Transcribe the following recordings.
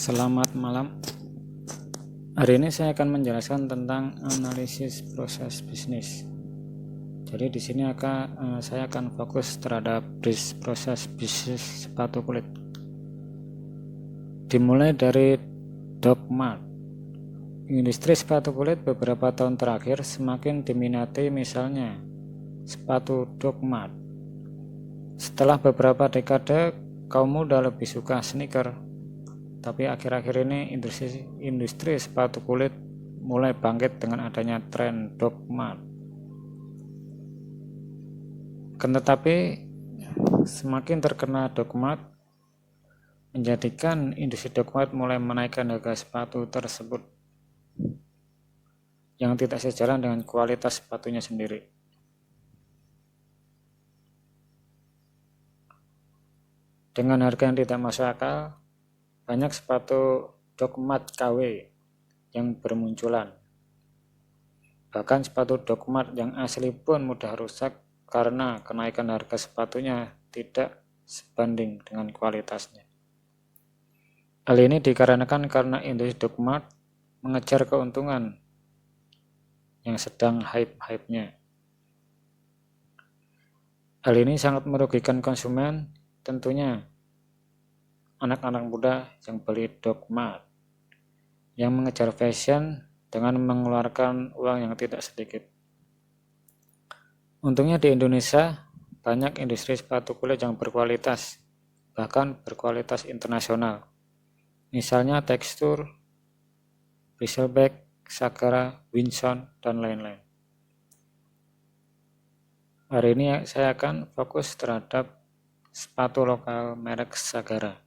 Selamat malam. Hari ini saya akan menjelaskan tentang analisis proses bisnis. Jadi di sini saya akan fokus terhadap proses bisnis sepatu kulit. Dimulai dari dogmat. Industri sepatu kulit beberapa tahun terakhir semakin diminati, misalnya sepatu dogmat. Setelah beberapa dekade, kaum muda lebih suka sneaker. Tapi akhir-akhir ini industri sepatu kulit mulai bangkit dengan adanya tren dogmat. Tetapi semakin terkena dogmat menjadikan industri dogmat mulai menaikkan harga sepatu tersebut yang tidak sejalan dengan kualitas sepatunya sendiri. Dengan harga yang tidak masuk akal, banyak sepatu dogmat KW yang bermunculan. Bahkan sepatu dogmat yang asli pun mudah rusak karena kenaikan harga sepatunya tidak sebanding dengan kualitasnya. Hal ini dikarenakan karena industri dogmat mengejar keuntungan yang sedang hype-hypenya. Hal ini sangat merugikan konsumen, tentunya anak-anak muda yang beli dogmat, yang mengejar fashion dengan mengeluarkan uang yang tidak sedikit. Untungnya di Indonesia banyak industri sepatu kulit yang berkualitas, bahkan berkualitas internasional. Misalnya Tekstur, Bristleback, Sagara, Winson, dan lain-lain. Hari ini saya akan fokus terhadap sepatu lokal merek Sagara.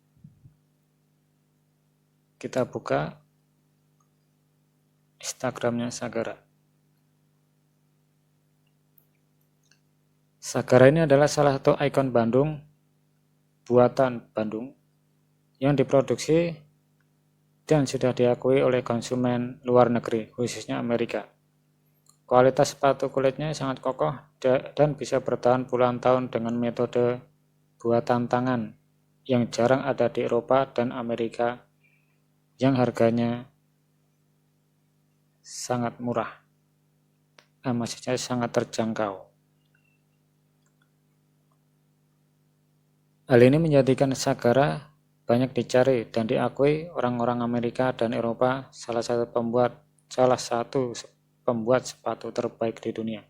Kita buka Instagramnya Sagara. Sagara ini adalah salah satu ikon Bandung, buatan Bandung, yang diproduksi dan sudah diakui oleh konsumen luar negeri, khususnya Amerika. Kualitas sepatu kulitnya sangat kokoh dan bisa bertahan puluhan tahun dengan metode buatan tangan yang jarang ada di Eropa dan Amerika, yang harganya sangat murah, maksudnya sangat terjangkau. Hal ini menjadikan Sagara banyak dicari dan diakui orang-orang Amerika dan Eropa salah satu pembuat sepatu terbaik di dunia.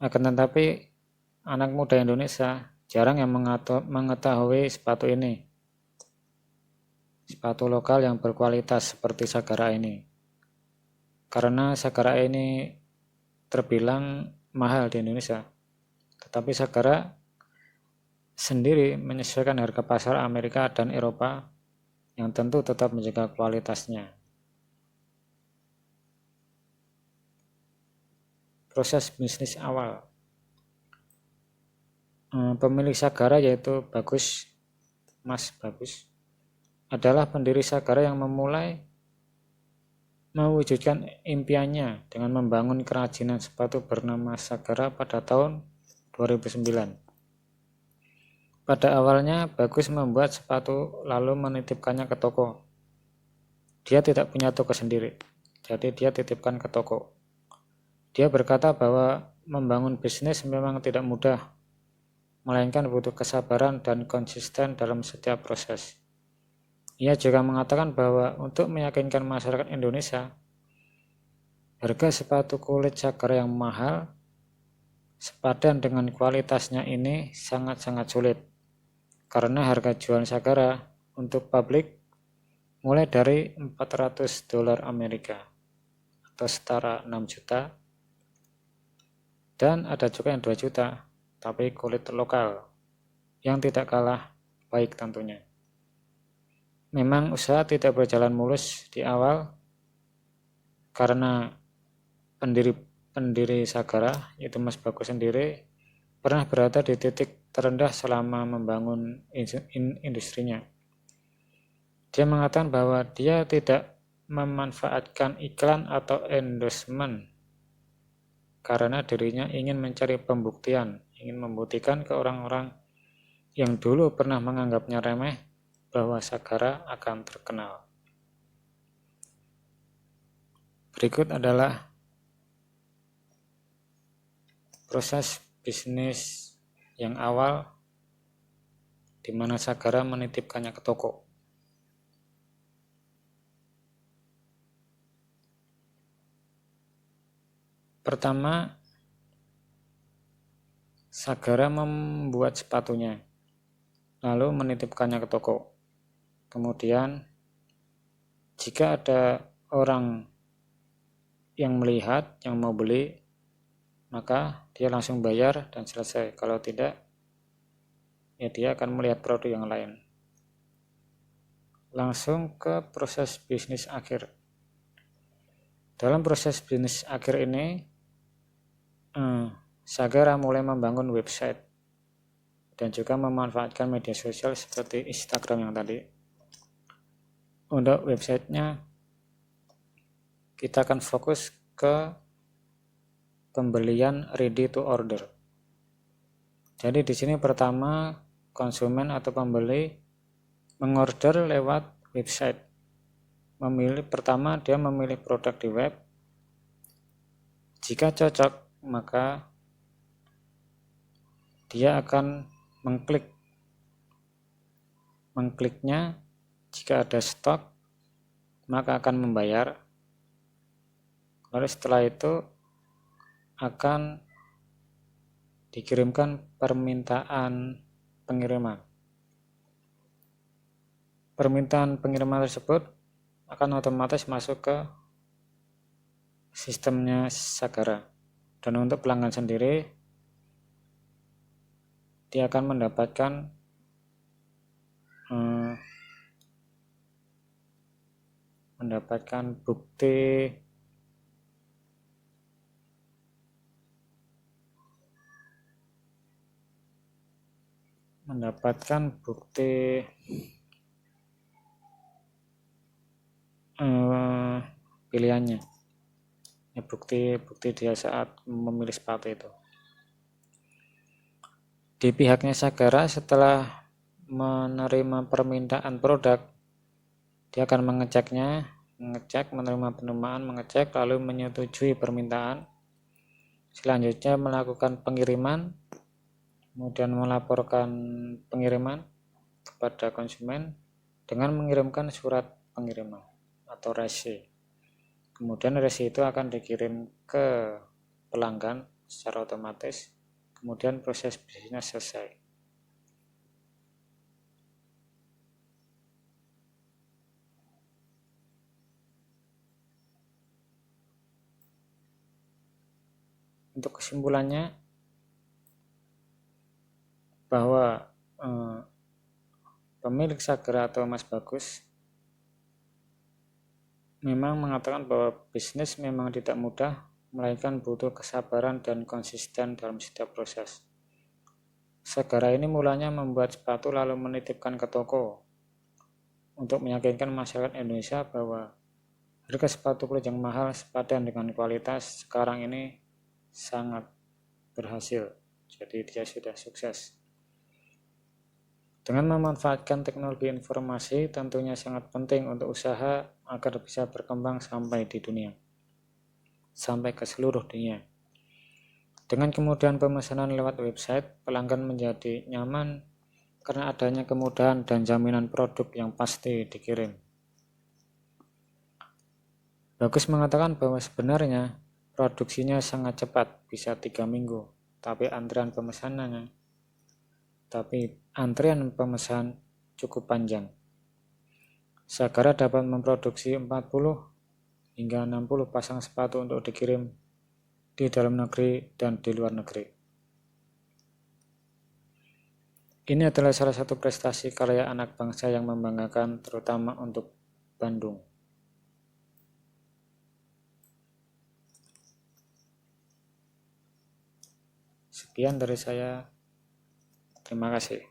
Akan tetapi anak muda Indonesia jarang yang mengetahui sepatu ini. Sepatu lokal yang berkualitas seperti Sagara ini. Karena Sagara ini terbilang mahal di Indonesia. Tetapi Sagara sendiri menyesuaikan harga pasar Amerika dan Eropa yang tentu tetap menjaga kualitasnya. Proses bisnis awal. Pemilik Sagara yaitu Mas Bagus adalah pendiri Sagara yang mewujudkan impiannya dengan membangun kerajinan sepatu bernama Sagara pada tahun 2009. Pada awalnya Bagus membuat sepatu lalu menitipkannya ke toko. Dia tidak punya toko sendiri, jadi dia titipkan ke toko. Dia berkata bahwa membangun bisnis memang tidak mudah, melainkan butuh kesabaran dan konsisten dalam setiap proses. Ia juga mengatakan bahwa untuk meyakinkan masyarakat Indonesia, harga sepatu kulit Sagara yang mahal sepadan dengan kualitasnya ini sangat-sangat sulit, karena harga jual Sagara untuk publik mulai dari $400 Amerika atau setara 6 juta, dan ada juga yang 2 juta, tapi kulit lokal yang tidak kalah baik tentunya. Memang usaha tidak berjalan mulus di awal karena pendiri Sagara, yaitu Mas Bagus sendiri, pernah berada di titik terendah selama membangun industrinya. Dia mengatakan bahwa dia tidak memanfaatkan iklan atau endorsement karena dirinya ingin mencari pembuktian, ingin membuktikan ke orang-orang yang dulu pernah menganggapnya remeh bahwa Sagara akan terkenal. Berikut adalah proses bisnis yang awal di mana Sagara menitipkannya ke toko. Pertama, Sagara membuat sepatunya, lalu menitipkannya ke toko. Kemudian, jika ada orang yang melihat, yang mau beli, maka dia langsung bayar dan selesai. Kalau tidak, ya dia akan melihat produk yang lain. Langsung ke proses bisnis akhir. Dalam proses bisnis akhir ini, Sagara mulai membangun website dan juga memanfaatkan media sosial seperti Instagram yang tadi. Untuk websitenya, kita akan fokus ke pembelian ready to order. Jadi di sini pertama konsumen atau pembeli mengorder lewat website. Pertama dia memilih produk di web. Jika cocok, maka dia akan mengkliknya. Jika ada stok, maka akan membayar. Lalu setelah itu akan dikirimkan permintaan pengiriman. Permintaan pengiriman tersebut akan otomatis masuk ke sistemnya Sagara. Dan untuk pelanggan sendiri, dia akan mendapatkan bukti pilihannya, ya, bukti dia saat memilih sepatu itu. Di pihaknya Sagara, setelah menerima permintaan produk, dia akan menerima penerimaan, mengecek, lalu menyetujui permintaan. Selanjutnya melakukan pengiriman, kemudian melaporkan pengiriman kepada konsumen dengan mengirimkan surat pengiriman atau resi. Kemudian resi itu akan dikirim ke pelanggan secara otomatis. Kemudian proses bisnisnya selesai. Untuk kesimpulannya, bahwa pemilik Sagara atau Mas Bagus memang mengatakan bahwa bisnis memang tidak mudah, melainkan butuh kesabaran dan konsisten dalam setiap proses. Sagara ini mulanya membuat sepatu lalu menitipkan ke toko untuk meyakinkan masyarakat Indonesia bahwa harga sepatu kulit yang mahal sepadan dengan kualitas sekarang ini sangat berhasil. Jadi dia sudah sukses. Dengan memanfaatkan teknologi informasi tentunya sangat penting untuk usaha agar bisa berkembang sampai di dunia, sampai ke seluruh dunia. Dengan kemudahan pemesanan lewat website, pelanggan menjadi nyaman karena adanya kemudahan dan jaminan produk yang pasti dikirim. Bagus mengatakan bahwa sebenarnya produksinya sangat cepat, bisa 3 minggu, tapi antrian pemesan cukup panjang. Sagara dapat memproduksi 40 hingga 60 pasang sepatu untuk dikirim di dalam negeri dan di luar negeri. Ini adalah salah satu prestasi karya anak bangsa yang membanggakan, terutama untuk Bandung. Sekian dari saya. Terima kasih.